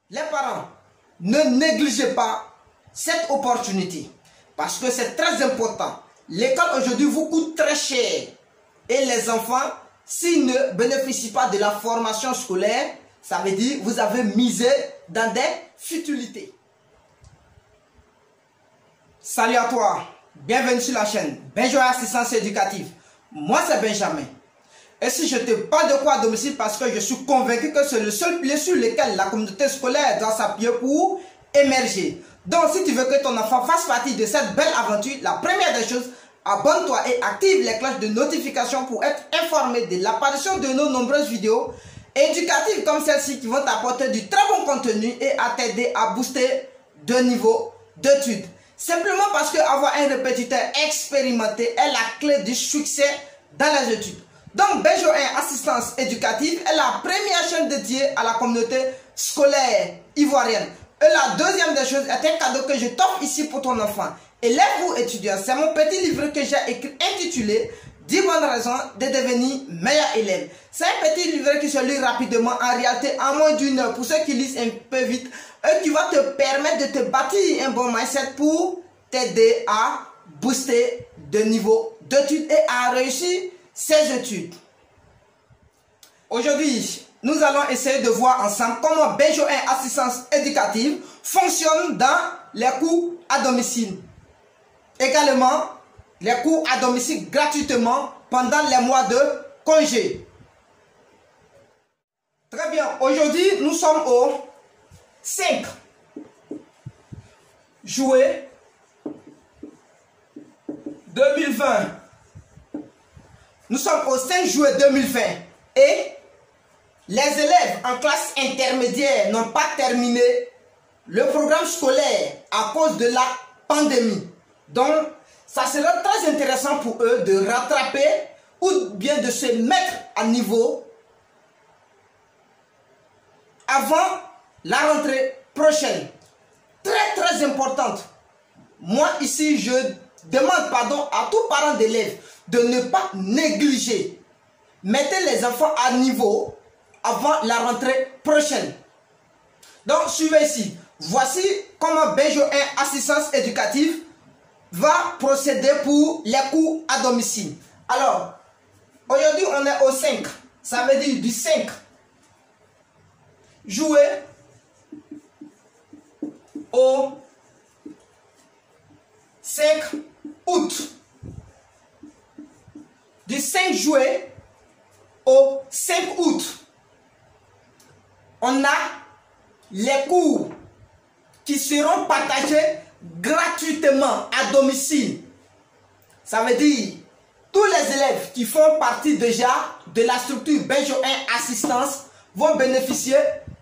Les parents, ne négligez pas cette opportunité parce que c'est très important. L'école aujourd'hui vous coûte très cher et les enfants, s'ils ne bénéficient pas de la formation scolaire, ça veut dire que vous avez misé dans des futilités. Salut à toi, bienvenue sur la chaîne BenJoy Assistance Éducative. Moi c'est Benjamin. Et si je te parle de quoi à domicile, parce que je suis convaincu que c'est le seul pilier sur lequel la communauté scolaire doit s'appuyer pour émerger. Donc si tu veux que ton enfant fasse partie de cette belle aventure, la première des choses, abonne-toi et active les cloches de notification pour être informé de l'apparition de nos nombreuses vidéos éducatives comme celle-ci qui vont t'apporter du très bon contenu et à t'aider à booster de niveau d'études. Simplement parce que avoir un répétiteur expérimenté est la clé du succès dans les études. Donc BenJoy Assistance Éducative est la première chaîne dédiée à la communauté scolaire ivoirienne. Et la deuxième des choses est un cadeau que je t'offre ici pour ton enfant. Élève ou étudiant, c'est mon petit livre que j'ai écrit intitulé 10 bonnes raisons de devenir meilleur élève. C'est un petit livre qui se lit rapidement, en réalité en moins d'une heure pour ceux qui lisent un peu vite et qui va te permettre de te bâtir un bon mindset pour t'aider à booster de niveau d'études et à réussir ses études. Aujourd'hui, nous allons essayer de voir ensemble comment BenJoy Assistance Éducative fonctionne dans les cours à domicile. Également, les cours à domicile gratuitement pendant les mois de congé. Très bien, aujourd'hui nous sommes au 5 juillet 2020. Nous sommes au 5 juillet 2020 et les élèves en classe intermédiaire n'ont pas terminé le programme scolaire à cause de la pandémie. Donc, ça sera très intéressant pour eux de rattraper ou bien de se mettre à niveau avant la rentrée prochaine. Très importante. Moi ici, je demande pardon à tous parents d'élèves de ne pas négliger. Mettez les enfants à niveau avant la rentrée prochaine. Donc, suivez ici. Voici comment BenJoy Assistance Éducative va procéder pour les cours à domicile. Alors, aujourd'hui, on est au 5. Ça veut dire du 5 juillet au 5 août. Du 5 juillet au 5 août, on a les cours qui seront partagés gratuitement à domicile. Ça veut dire tous les élèves qui font partie déjà de la structure BenJoy Assistance vont bénéficier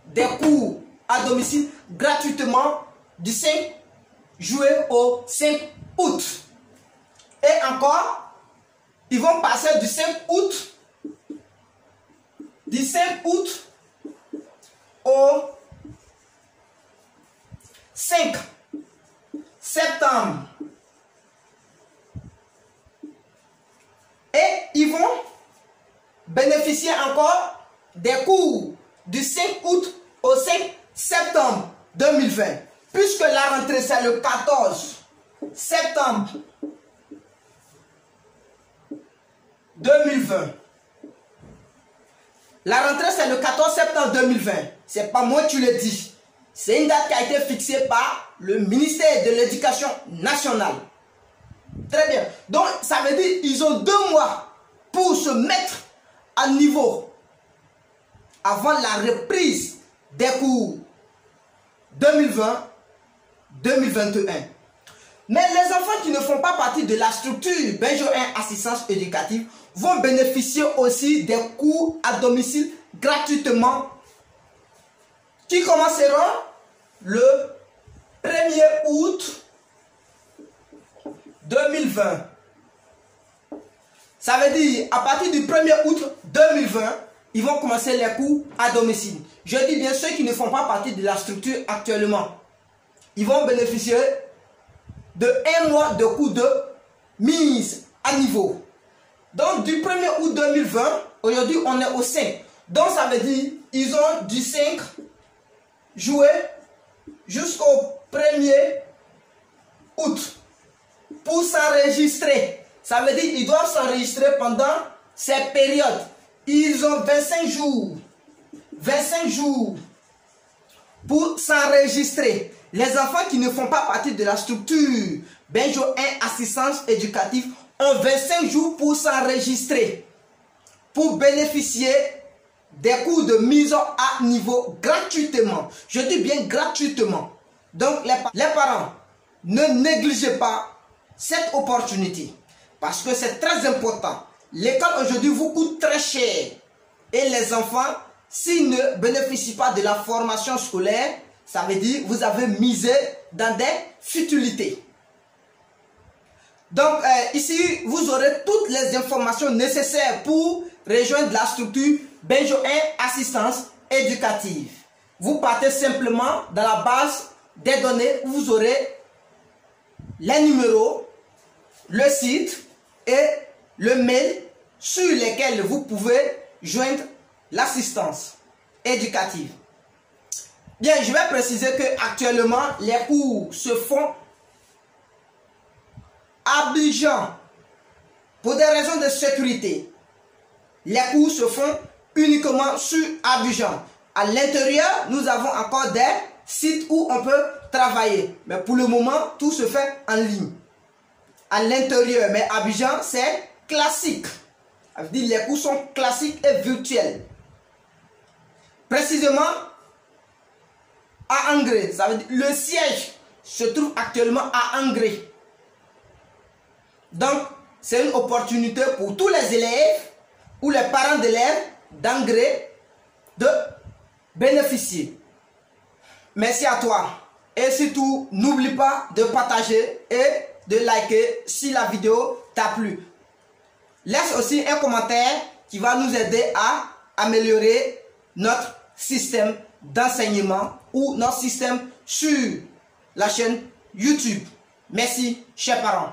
des cours à domicile gratuitement du 5 juillet au 5 août. Et encore, ils vont passer du 5 août au 5 septembre. Et ils vont bénéficier encore des cours du 5 août au 5 septembre 2020. Puisque la rentrée c'est le 14 septembre 2020. La rentrée c'est le 14 septembre 2020. C'est pas moi qui le dis. C'est une date qui a été fixée par le ministère de l'Éducation nationale. Très bien. Donc, ça veut dire qu'ils ont 2 mois pour se mettre à niveau avant la reprise des cours 2020-2021. Mais les enfants qui ne font pas partie de la structure BenJoy Assistance Éducative vont bénéficier aussi des cours à domicile gratuitement qui commenceront le 1er août 2020. Ça veut dire à partir du 1er août 2020, ils vont commencer les cours à domicile. Je dis bien ceux qui ne font pas partie de la structure actuellement. Ils vont bénéficier de 1 mois de cours de mise à niveau. Donc du 1er août 2020, aujourd'hui on est au 5. Donc ça veut dire ils ont du 5 jouer jusqu'au 1er août pour s'enregistrer. Ça veut dire qu'ils doivent s'enregistrer pendant ces périodes. Ils ont 25 jours. 25 jours pour s'enregistrer. Les enfants qui ne font pas partie de la structure Benjo 1 Assistance Éducative ont 25 jours pour s'enregistrer, pour bénéficier des cours de mise à niveau gratuitement. Je dis bien gratuitement. Donc les parents, ne négligez pas cette opportunité parce que c'est très important. L'école aujourd'hui vous coûte très cher et les enfants, s'ils ne bénéficient pas de la formation scolaire, ça veut dire que vous avez misé dans des futilités. Donc ici, vous aurez toutes les informations nécessaires pour rejoindre la structure Benjo 1 Assistance Éducative. Vous partez simplement dans la base des données où vous aurez les numéros, le site et le mail sur lesquels vous pouvez joindre l'assistance éducative. Bien, je vais préciser que actuellement les cours se font à Abidjan pour des raisons de sécurité. Les cours se font uniquement sur Abidjan. À l'intérieur, nous avons encore des sites où on peut travailler. Mais pour le moment, tout se fait en ligne. À l'intérieur, mais Abidjan, c'est classique. Ça veut dire les cours sont classiques et virtuels. Précisément, à Angré, ça veut dire le siège se trouve actuellement à Angré. Donc, c'est une opportunité pour tous les élèves ou les parents d'élèves d'Angré de bénéficier. Merci à toi. Et surtout, n'oublie pas de partager et de liker si la vidéo t'a plu. Laisse aussi un commentaire qui va nous aider à améliorer notre système d'enseignement ou notre système sur la chaîne YouTube. Merci, chers parents.